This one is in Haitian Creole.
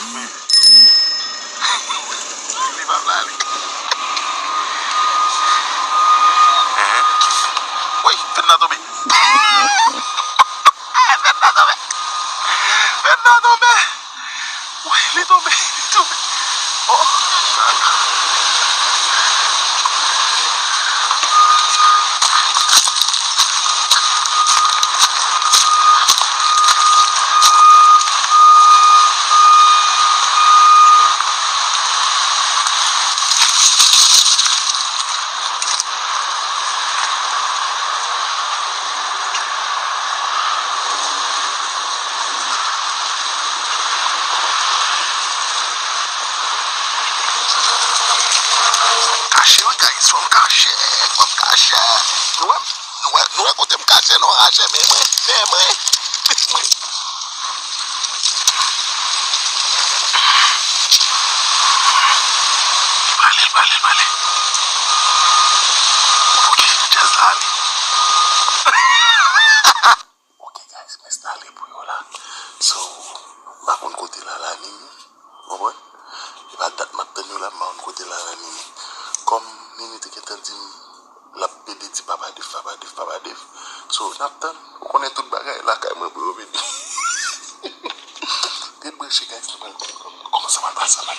Ini babla. Woi, Fernando be. Fernando be. Woi, little be. Oh. Não é com o tempo cachê, não acha mesmo, hein? Vale. Ok, just dali. Ok guys, mas dali po yun lang. So, bakon ko tilala nini. Mabon? Ibadat matan nyo lang bakon ko tilala nini. Kom nini tiketan din lapidi di babadif. So, naptan, konen tout bagay la kay mo bro bini. Dit bersih guys, comment ça va passer là?